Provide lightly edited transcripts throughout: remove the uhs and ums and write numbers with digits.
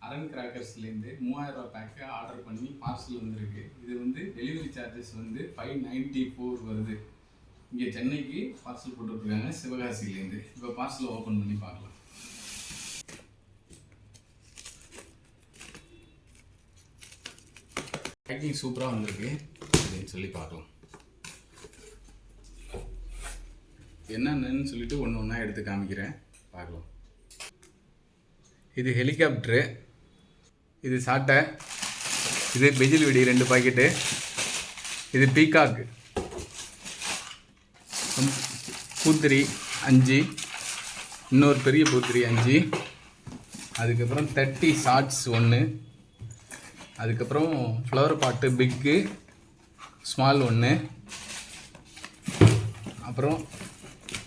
அரண் கிராக்கர்ஸ்லேருந்து 3000 bag order பண்ணி parcel வந்திருக்கு. இது வந்து டெலிவரி சார்ஜஸ் வந்து 594 வருது. இங்கே சென்னைக்கு பார்சல் போட்டுட்ருக்காங்க சிவகாசிலேருந்து. இப்போ பார்சலை ஓப்பன் பண்ணி பார்க்கலாம். பேக்கிங் சூப்பராக வந்திருக்கு அப்படின்னு சொல்லி பார்க்கலாம். என்னென்னு சொல்லிட்டு ஒன்று ஒன்றா எடுத்து காமிக்கிறேன், பார்க்கலாம். இது ஹெலிகாப்டரு, இது சாட்டை, இது பிஜில் வெடி 2 பாக்கெட்டு, இது பீகாக் பூத்திரி 5, இன்னொரு பெரிய பூத்திரி 5, அதுக்கப்புறம் 30 ஷார்ட்ஸ் 1, அதுக்கப்புறம் ஃப்ளவர் பாட்டு பிக்கு ஸ்மால் 1, அப்புறம்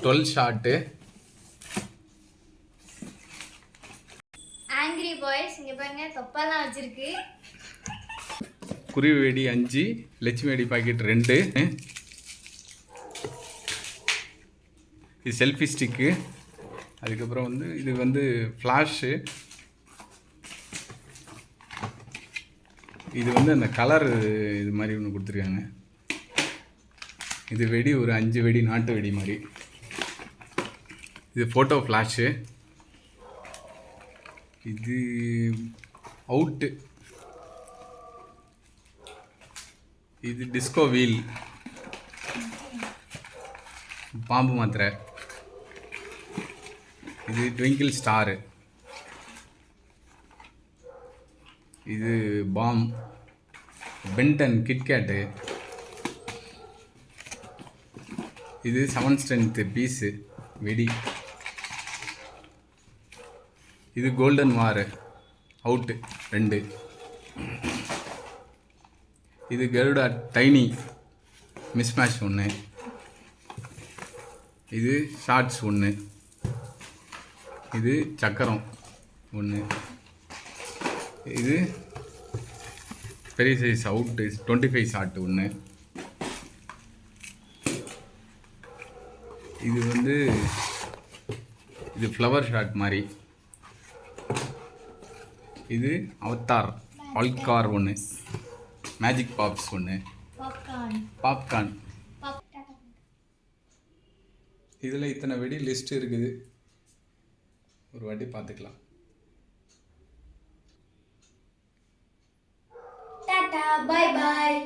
12 ஷார்ட்டு, ஆங்கிரி பாய்ஸ் இங்கே பாருங்க தொப்பெல்லாம் வச்சிருக்கு. குருவி வெடி 5, லட்சுமி வெடி பாக்கெட் 2, இது செல்ஃபி ஸ்டிக்கு, அதுக்கப்புறம் வந்து இது வந்து ஃப்ளாஷு, இது வந்து அந்த கலர் இது மாதிரி ஒன்று கொடுத்துருக்காங்க. இது வெடி ஒரு 5 வெடி, நாட்டு வெடி மாதிரி. இது ஃபோட்டோ ஃப்ளாஷு, இது அவுட்டு, இது டிஸ்கோ வீல், பாம்பு மாத்திரை, இது ட்விங்கிள் ஸ்டாரு, இது பாம், பென்டன் கிட்கேட்டு, இது 7 ஸ்ட்ரென்த்து பீஸு வெடி, இது கோல்டன் வார் அவுட்டு 2, இது கருடா டைனி மிஸ்மேஷ் 1, இது ஷார்ட்ஸ் 1, இது சக்கரம் 1, இது பெரிய சைஸ் அவுட்டு 25 ஷார்ட் 1, இது வந்து இது ஃப்ளவர் ஷாட் மாதிரி, இது அவத்தார் ஆல்கார் 1, மேஜிக் பாப்ஸ் 1, பாப்கார்ன். இதில் இத்தனை வெடி லிஸ்ட் இருக்குது, ஒரு வாட்டி பார்த்துக்கலாம். Tata bye bye.